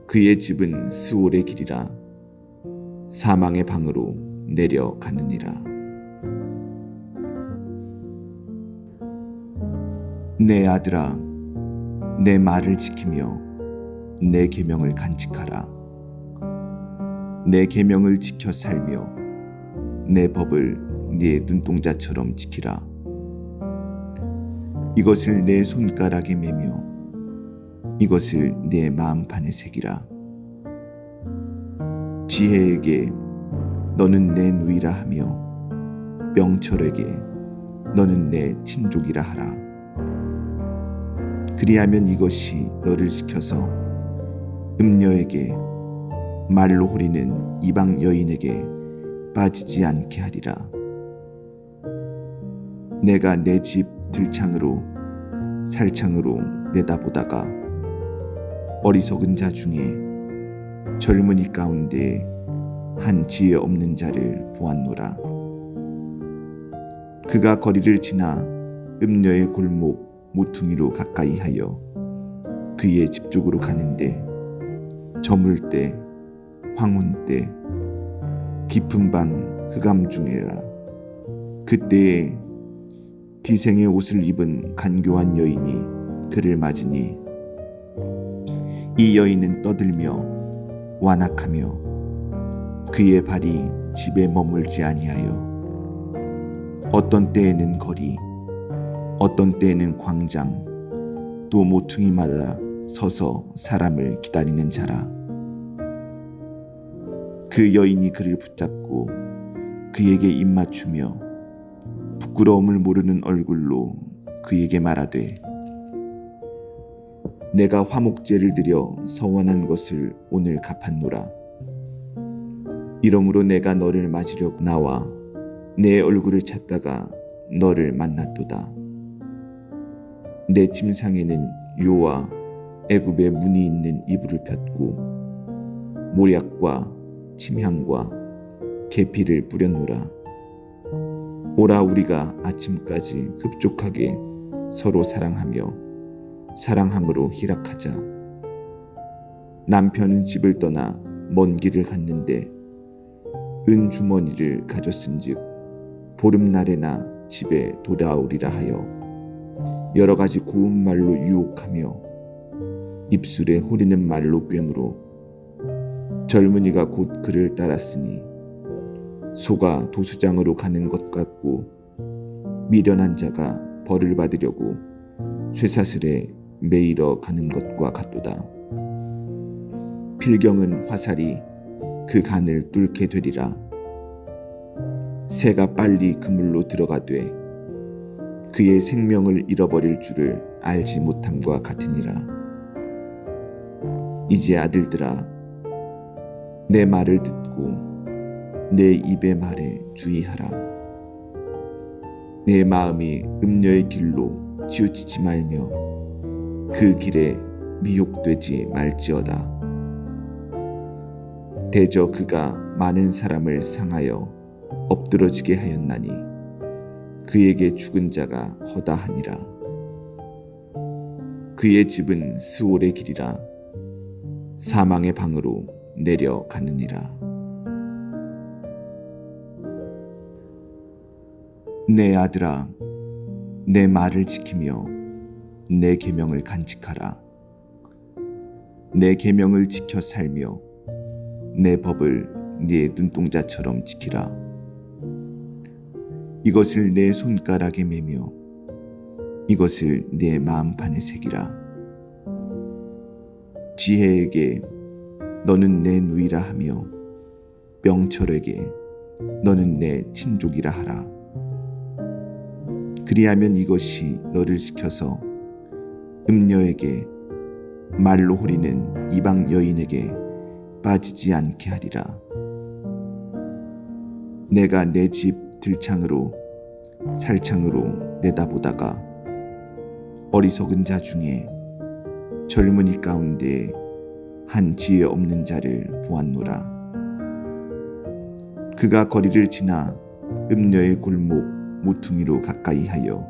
A: 그의 집은 스올의 길이라 사망의 방으로 내려가느니라. 내 아들아, 내 말을 지키며 내 계명을 간직하라. 내 계명을 지켜 살며 내 법을 네 눈동자처럼 지키라. 이것을 내 손가락에 매며 이것을 내 마음판에 새기라. 지혜에게 너는 내 누이라 하며 명철에게 너는 내 친족이라 하라. 그리하면 이것이 너를 지켜서 음녀에게 말로 호리는 이방 여인에게 빠지지 않게 하리라. 내가 내 집 들창으로 살창으로 내다보다가 어리석은 자 중에 젊은이 가운데 한 지혜 없는 자를 보았노라. 그가 거리를 지나 음녀의 골목 모퉁이로 가까이 하여 그의 집 쪽으로 가는데 저물 때 황혼 때 깊은 밤 흑암 중에라. 그때에 기생의 옷을 입은 간교한 여인이 그를 맞으니 이 여인은 떠들며 완악하며 그의 발이 집에 머물지 아니하여 어떤 때에는 거리 어떤 때에는 광장 또 모퉁이마다 서서 사람을 기다리는 자라. 그 여인이 그를 붙잡고 그에게 입맞추며 부끄러움을 모르는 얼굴로 그에게 말하되 내가 화목제를 드려 서원한 것을 오늘 갚았노라. 이러므로 내가 너를 맞으려 나와 내 얼굴을 찾다가 너를 만났도다. 내 침상에는 요와 애굽의 무늬 있는 이불을 폈고 모략과 침향과 계피를 뿌렸노라. 오라 우리가 아침까지 흡족하게 서로 사랑하며 사랑함으로 희락하자. 남편은 집을 떠나 먼 길을 갔는데 은 주머니를 가졌은즉 보름날에나 집에 돌아오리라 하여 여러 가지 고운 말로 유혹하며 입술에 호리는 말로 꿰물어 젊은이가 곧 그를 따랐으니 소가 도수장으로 가는 것 같고 미련한 자가 벌을 받으려고 쇠사슬에 매이러 가는 것과 같도다. 필경은 화살이 그 간을 뚫게 되리라. 새가 빨리 그물로 들어가되 그의 생명을 잃어버릴 줄을 알지 못함과 같으니라. 이제 아들들아, 내 말을 듣고 내 입의 말에 주의하라. 내 마음이 음녀의 길로 치우치지 말며 그 길에 미혹되지 말지어다. 대저 그가 많은 사람을 상하여 엎드러지게 하였나니 그에게 죽은 자가 허다하니라. 그의 집은 스올의 길이라 사망의 방으로 내려가느니라. 내 아들아, 내 말을 지키며 내 계명을 간직하라. 내 계명을 지켜 살며 내 법을 네 눈동자처럼 지키라. 이것을 내 손가락에 매며 이것을 내 마음판에 새기라. 지혜에게 너는 내 누이라 하며 명철에게 너는 내 친족이라 하라. 그리하면 이것이 너를 지켜서 음녀에게 말로 호리는 이방 여인에게 빠지지 않게 하리라. 내가 내 집 들창으로 살창으로 내다보다가 어리석은 자 중에 젊은이 가운데 한 지혜 없는 자를 보았노라. 그가 거리를 지나 음녀의 골목 모퉁이로 가까이 하여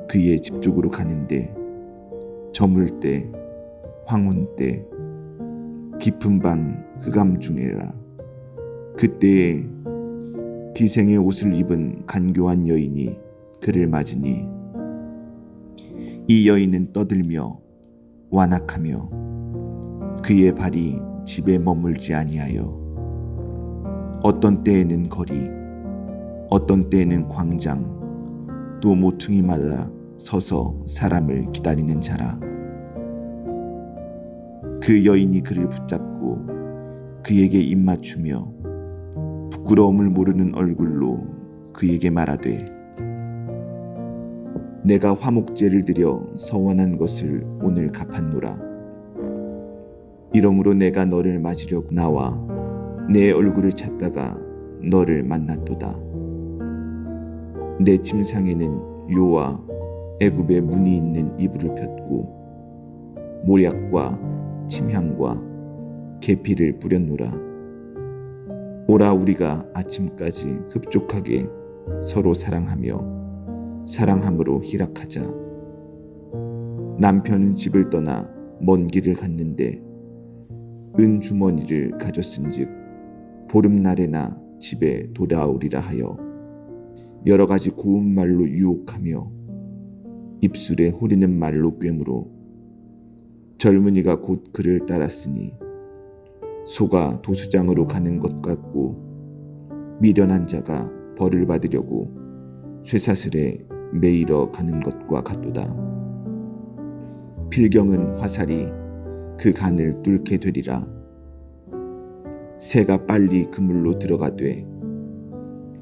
A: 그의 집 쪽으로 가는데 저물 때 황혼 때 깊은 밤 흑암 중에라. 그때에 기생의 옷을 입은 간교한 여인이 그를 맞으니 이 여인은 떠들며 완악하며 그의 발이 집에 머물지 아니하여 어떤 때에는 거리 어떤 때에는 광장 또 모퉁이마다 서서 사람을 기다리는 자라. 그 여인이 그를 붙잡고 그에게 입맞추며 부끄러움을 모르는 얼굴로 그에게 말하되 내가 화목제를 드려 서원한 것을 오늘 갚았노라. 이러므로 내가 너를 맞으려 나와 내 얼굴을 찾다가 너를 만났도다. 내 침상에는 요와 애굽의 무늬 있는 이불을 폈고 모략과 침향과 계피를 뿌렸노라. 오라 우리가 아침까지 흡족하게 서로 사랑하며 사랑함으로 희락하자. 남편은 집을 떠나 먼 길을 갔는데 은 주머니를 가졌은즉 보름날에나 집에 돌아오리라 하여 여러 가지 고운 말로 유혹하며 입술에 호리는 말로 꿰물어 젊은이가 곧 그를 따랐으니 소가 도수장으로 가는 것 같고 미련한 자가 벌을 받으려고 쇠사슬에 매이러 가는 것과 같도다. 필경은 화살이 그 간을 뚫게 되리라. 새가 빨리 그물로 들어가되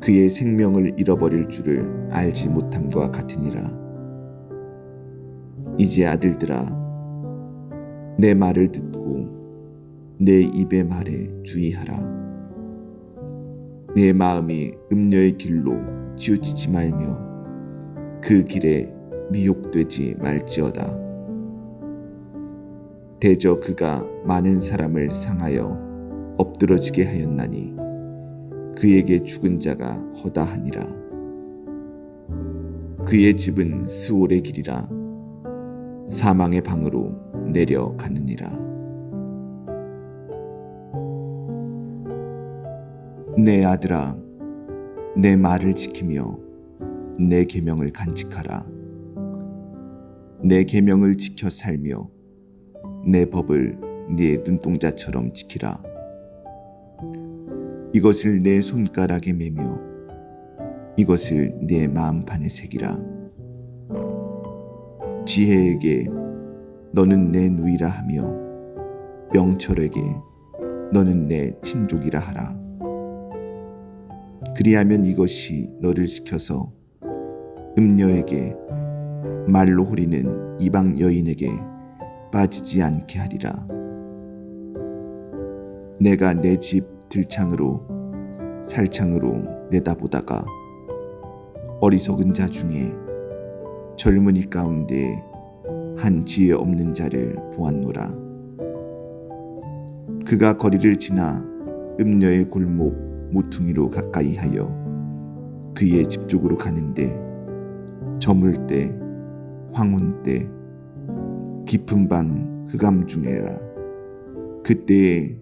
A: 그의 생명을 잃어버릴 줄을 알지 못함과 같으니라. 이제 아들들아 내 말을 듣고 내 입의 말에 주의하라. 내 마음이 음녀의 길로 치우치지 말며 그 길에 미혹되지 말지어다. 대저 그가 많은 사람을 상하여 엎드러지게 하였나니 그에게 죽은 자가 허다하니라. 그의 집은 스올의 길이라 사망의 방으로 내려가느니라. 내 아들아 내 말을 지키며 내 계명을 간직하라. 내 계명을 지켜 살며 내 법을 네 눈동자처럼 지키라. 이것을 내 손가락에 매며 이것을 내 마음판에 새기라. 지혜에게 너는 내 누이라 하며 명철에게 너는 내 친족이라 하라. 그리하면 이것이 너를 지켜서 음녀에게 말로 호리는 이방 여인에게 빠지지 않게 하리라. 내가 내 집 들창으로 살창으로 내다보다가 어리석은 자 중에 젊은이 가운데 한 지혜 없는 자를 보았노라. 그가 거리를 지나 음녀의 골목 모퉁이로 가까이 하여 그의 집 쪽으로 가는데 저물 때 황혼 때 깊은 밤 흑암 중에라. 그때에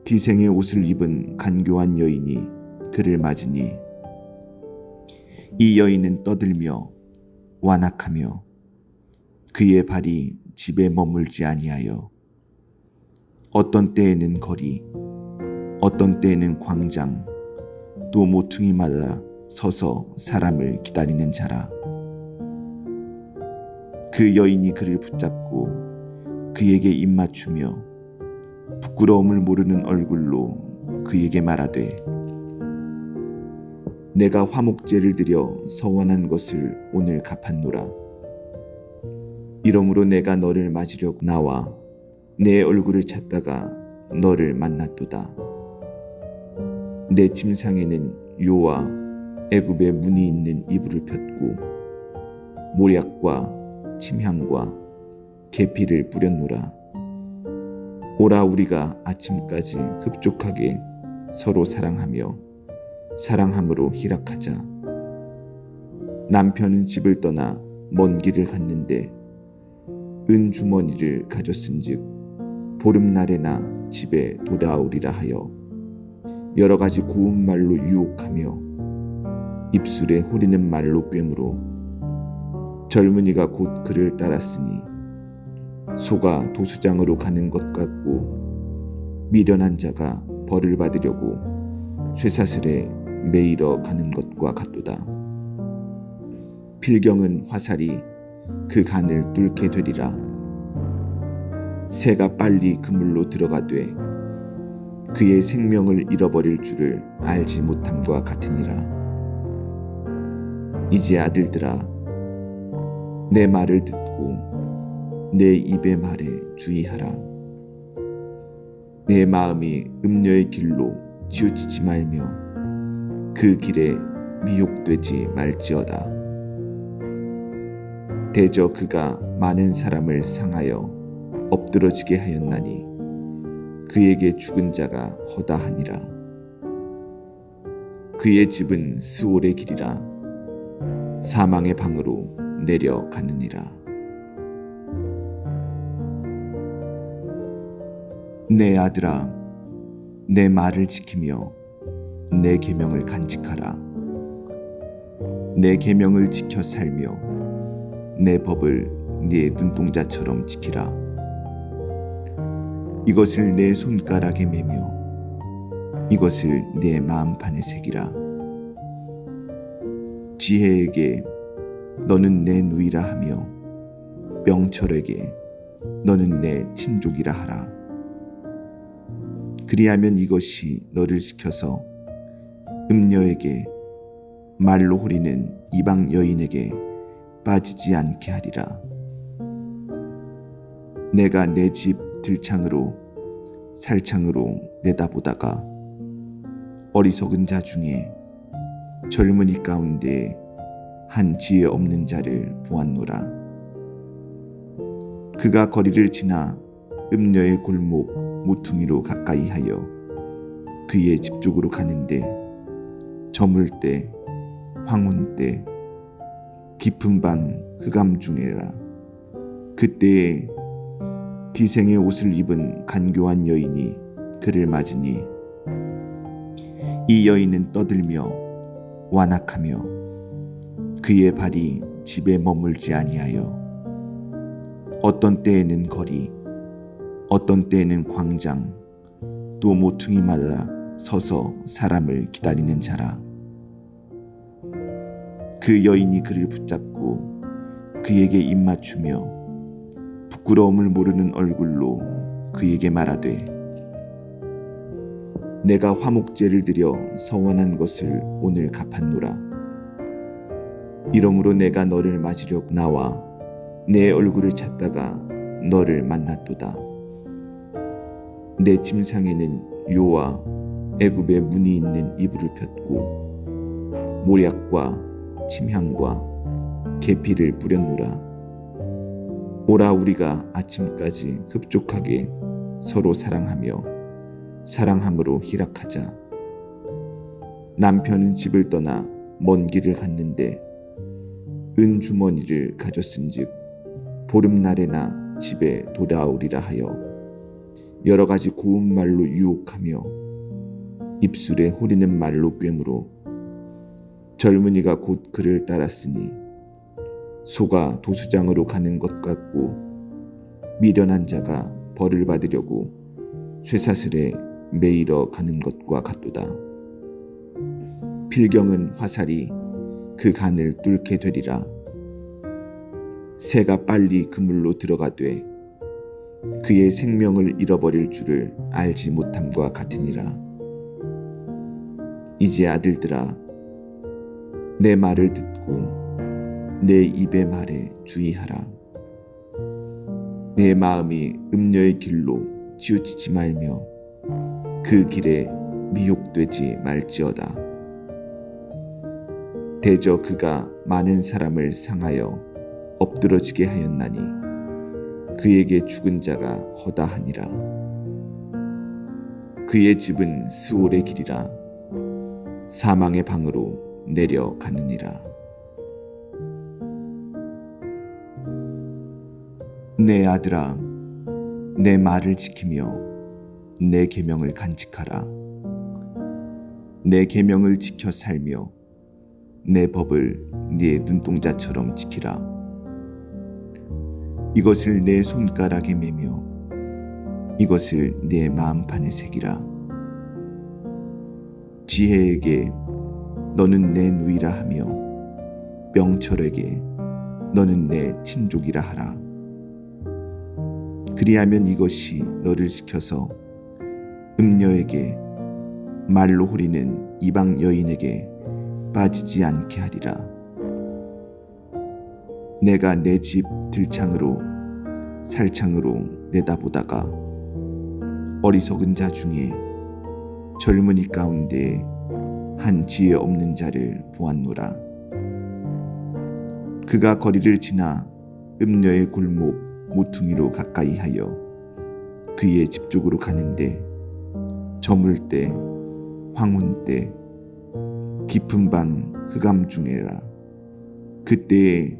A: 기생의 옷을 입은 간교한 여인이 그를 맞으니 이 여인은 떠들며 완악하며 그의 발이 집에 머물지 아니하여 어떤 때에는 거리 어떤 때에는 광장 또 모퉁이마다 서서 사람을 기다리는 자라. 그 여인이 그를 붙잡고 그에게 입맞추며 부끄러움을 모르는 얼굴로 그에게 말하되 내가 화목제를 드려 서원한 것을 오늘 갚았노라. 이러므로 내가 너를 맞으려 나와 내 얼굴을 찾다가 너를 만났도다. 내 침상에는 요와 애굽의 문이 있는 이불을 폈고 모략과 침향과 계피를 뿌렸노라. 오라 우리가 아침까지 흡족하게 서로 사랑하며 사랑함으로 희락하자. 남편은 집을 떠나 먼 길을 갔는데 은 주머니를 가졌은즉 보름날에나 집에 돌아오리라 하여 여러 가지 고운 말로 유혹하며 입술에 호리는 말로 꿰므로 젊은이가 곧 그를 따랐으니 소가 도수장으로 가는 것 같고 미련한 자가 벌을 받으려고 쇠사슬에 매이러 가는 것과 같도다. 필경은 화살이 그 간을 뚫게 되리라. 새가 빨리 그물로 들어가되 그의 생명을 잃어버릴 줄을 알지 못함과 같으니라. 이제 아들들아, 내 말을 듣고 내 입의 말에 주의하라. 내 마음이 음녀의 길로 치우치지 말며 그 길에 미혹되지 말지어다. 대저 그가 많은 사람을 상하여 엎드러지게 하였나니 그에게 죽은 자가 허다하니라. 그의 집은 스올의 길이라 사망의 방으로 내려가느니라. 내 아들아, 내 말을 지키며 내 계명을 간직하라. 내 계명을 지켜 살며 내 법을 네 눈동자처럼 지키라. 이것을 내 손가락에 매며 이것을 내 마음판에 새기라. 지혜에게 너는 내 누이라 하며 명철에게 너는 내 친족이라 하라. 그리하면 이것이 너를 지켜서 음녀에게 말로 호리는 이방 여인에게 빠지지 않게 하리라. 내가 내 집 들창으로 살창으로 내다보다가 어리석은 자 중에 젊은이 가운데 한 지혜 없는 자를 보았노라. 그가 거리를 지나 음녀의 골목 모퉁이로 가까이 하여 그의 집 쪽으로 가는데 저물 때 황혼 때 깊은 밤 흑암 중에라. 그때에 기생의 옷을 입은 간교한 여인이 그를 맞으니 이 여인은 떠들며 완악하며 그의 발이 집에 머물지 아니하여 어떤 때에는 거리 어떤 때에는 광장 또 모퉁이마다 서서 사람을 기다리는 자라. 그 여인이 그를 붙잡고 그에게 입맞추며 부끄러움을 모르는 얼굴로 그에게 말하되 내가 화목제를 드려 서원한 것을 오늘 갚았노라. 이러므로 내가 너를 맞으려고 나와 내 얼굴을 찾다가 너를 만났도다. 내 침상에는 요와 애굽의 문이 있는 이불을 폈고 모략과 침향과 계피를 뿌렸노라. 오라 우리가 아침까지 흡족하게 서로 사랑하며 사랑함으로 희락하자. 남편은 집을 떠나 먼 길을 갔는데 은 주머니를 가졌은즉 보름날에나 집에 돌아오리라 하여 여러 가지 고운 말로 유혹하며 입술에 호리는 말로 꿰므로 젊은이가 곧 그를 따랐으니 소가 도수장으로 가는 것 같고 미련한 자가 벌을 받으려고 쇠사슬에 매이러 가는 것과 같도다. 필경은 화살이 그 간을 뚫게 되리라. 새가 빨리 그물로 들어가되 그의 생명을 잃어버릴 줄을 알지 못함과 같으니라. 이제 아들들아, 내 말을 듣고 내 입의 말에 주의하라. 내 마음이 음녀의 길로 치우치지 말며 그 길에 미혹되지 말지어다. 대저 그가 많은 사람을 상하여 엎드러지게 하였나니 그에게 죽은 자가 허다하니라. 그의 집은 스올의 길이라 사망의 방으로 내려가느니라. 내 아들아, 내 말을 지키며 내 계명을 간직하라. 내 계명을 지켜 살며 내 법을 네 눈동자처럼 지키라. 이것을 내 손가락에 매며 이것을 내 마음판에 새기라. 지혜에게 너는 내 누이라 하며 명철에게 너는 내 친족이라 하라. 그리하면 이것이 너를 지켜서 음녀에게 말로 호리는 이방 여인에게 빠지지 않게 하리라. 내가 내 집 들창으로 살창으로 내다보다가 어리석은 자 중에 젊은이 가운데 한 지혜 없는 자를 보았노라. 그가 거리를 지나 음녀의 골목 모퉁이로 가까이 하여 그의 집 쪽으로 가는데 저물 때 황혼 때 깊은 밤 흑암 중에라. 그때에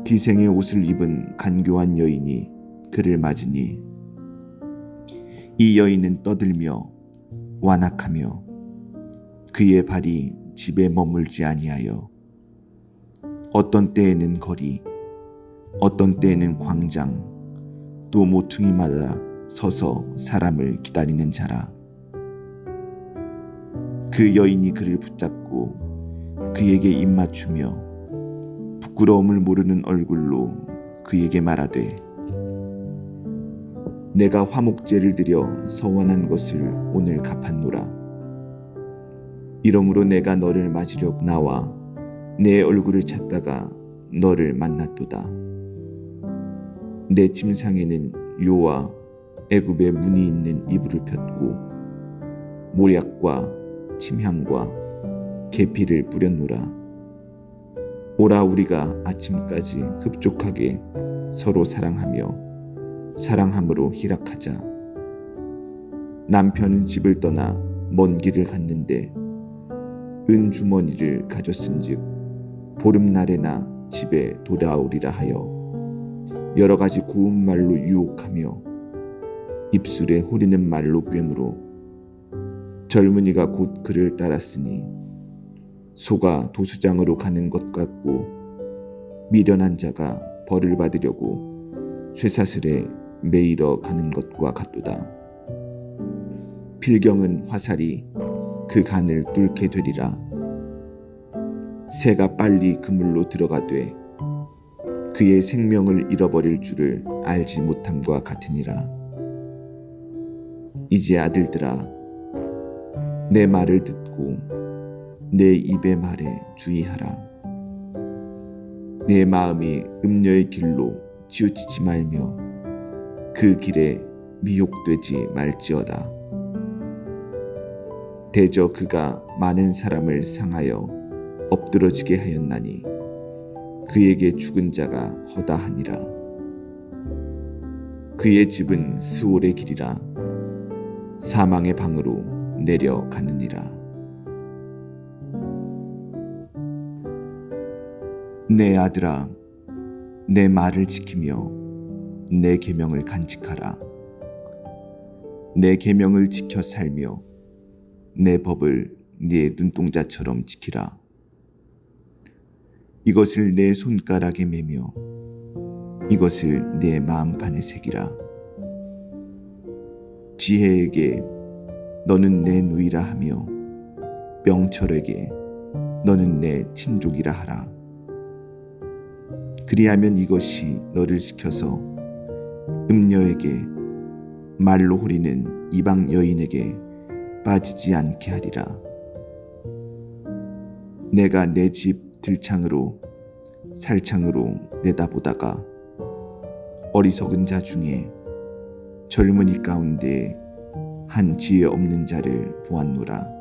A: 기생의 옷을 입은 간교한 여인이 그를 맞으니 이 여인은 떠들며 완악하며 그의 발이 집에 머물지 아니하여 어떤 때에는 거리 어떤 때에는 광장 또 모퉁이마다 서서 사람을 기다리는 자라. 그 여인이 그를 붙잡고 그에게 입맞추며 부끄러움을 모르는 얼굴로 그에게 말하되 내가 화목제를 드려 서원한 것을 오늘 갚았노라. 이러므로 내가 너를 맞으려 나와 내 얼굴을 찾다가 너를 만났도다. 내 침상에는 요와 애굽의 무늬 있는 이불을 폈고 모략과 침향과 계피를 뿌렸노라. 오라 우리가 아침까지 흡족하게 서로 사랑하며 사랑함으로 희락하자. 남편은 집을 떠나 먼 길을 갔는데 은주머니를 가졌은즉 보름날에나 집에 돌아오리라 하여 여러 가지 고운 말로 유혹하며 입술에 호리는 말로 꿰물어 젊은이가 곧 그를 따랐으니 소가 도수장으로 가는 것 같고 미련한 자가 벌을 받으려고 쇠사슬에 매이러 가는 것과 같도다. 필경은 화살이 그 간을 뚫게 되리라. 새가 빨리 그물로 들어가되 그의 생명을 잃어버릴 줄을 알지 못함과 같으니라. 이제 아들들아, 내 말을 듣고 내 입의 말에 주의하라. 내 마음이 음녀의 길로 치우치지 말며 그 길에 미혹되지 말지어다. 대저 그가 많은 사람을 상하여 엎드러지게 하였나니 그에게 죽은 자가 허다하니라. 그의 집은 스올의 길이라 사망의 방으로 내려가느니라. 내 아들아, 내 말을 지키며 내 계명을 간직하라. 내 계명을 지켜 살며 내 법을 네 눈동자처럼 지키라. 이것을 내 손가락에 매며 이것을 내 마음판에 새기라. 지혜에게 너는 내 누이라 하며 명철에게 너는 내 친족이라 하라. 그리하면 이것이 너를 지켜서 음녀에게 말로 호리는 이방 여인에게 빠지지 않게 하리라. 내가 내 집 들창으로 살창으로 내다보다가 어리석은 자 중에 젊은이 가운데 한 지혜 없는 자를 보았노라.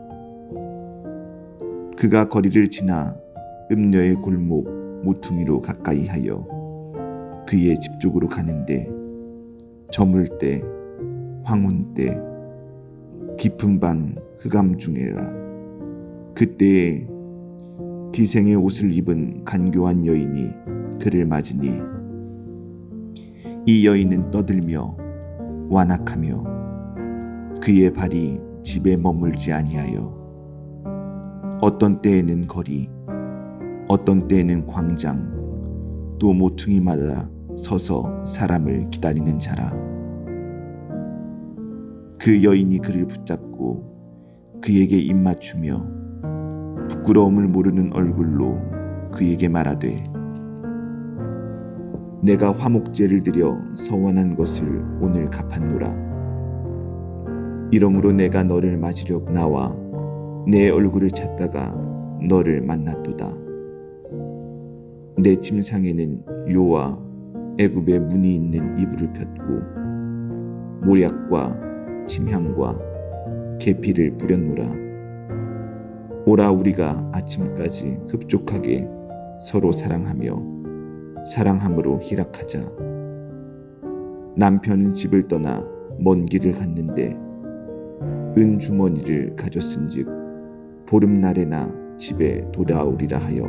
A: 그가 거리를 지나 음녀의 골목 모퉁이로 가까이 하여 그의 집 쪽으로 가는데 저물 때 황혼 때 깊은 밤 흑암 중에라. 그때에 기생의 옷을 입은 간교한 여인이 그를 맞으니 이 여인은 떠들며 완악하며 그의 발이 집에 머물지 아니하여 어떤 때에는 거리 어떤 때에는 광장 또 모퉁이마다 서서 사람을 기다리는 자라. 그 여인이 그를 붙잡고 그에게 입맞추며 부끄러움을 모르는 얼굴로 그에게 말하되 내가 화목제를 드려 서원한 것을 오늘 갚았노라. 이러므로 내가 너를 맞으려고 나와 내 얼굴을 찾다가 너를 만났도다. 내 침상에는 요와 애굽의 문이 있는 이불을 폈고 모략과 침향과 계피를 뿌렸노라. 오라 우리가 아침까지 흡족하게 서로 사랑하며 사랑함으로 희락하자. 남편은 집을 떠나 먼 길을 갔는데 은 주머니를 가졌은즉 보름날에나 집에 돌아오리라 하여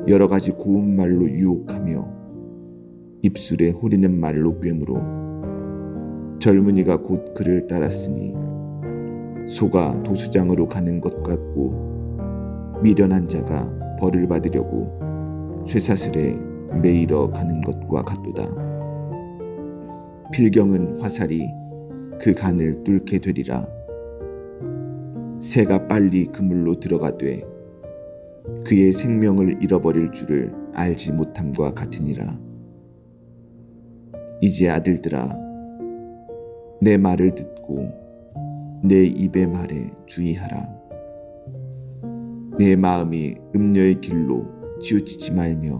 A: 여러 가지 고운 말로 유혹하며 입술에 호리는 말로 꿰물어 젊은이가 곧 그를 따랐으니 소가 도수장으로 가는 것 같고 미련한 자가 벌을 받으려고 쇠사슬에 매이러 가는 것과 같도다. 필경은 화살이 그 간을 뚫게 되리라. 새가 빨리 그물로 들어가되 그의 생명을 잃어버릴 줄을 알지 못함과 같으니라. 이제 아들들아 내 말을 듣고 내 입의 말에 주의하라. 내 마음이 음녀의 길로 치우치지 말며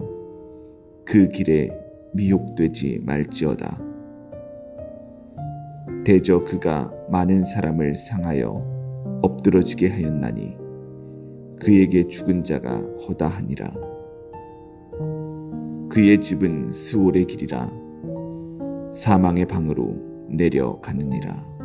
A: 그 길에 미혹되지 말지어다. 대저 그가 많은 사람을 상하여 엎드러지게 하였나니 그에게 죽은 자가 허다하니라. 그의 집은 스올의 길이라 사망의 방으로 내려가느니라.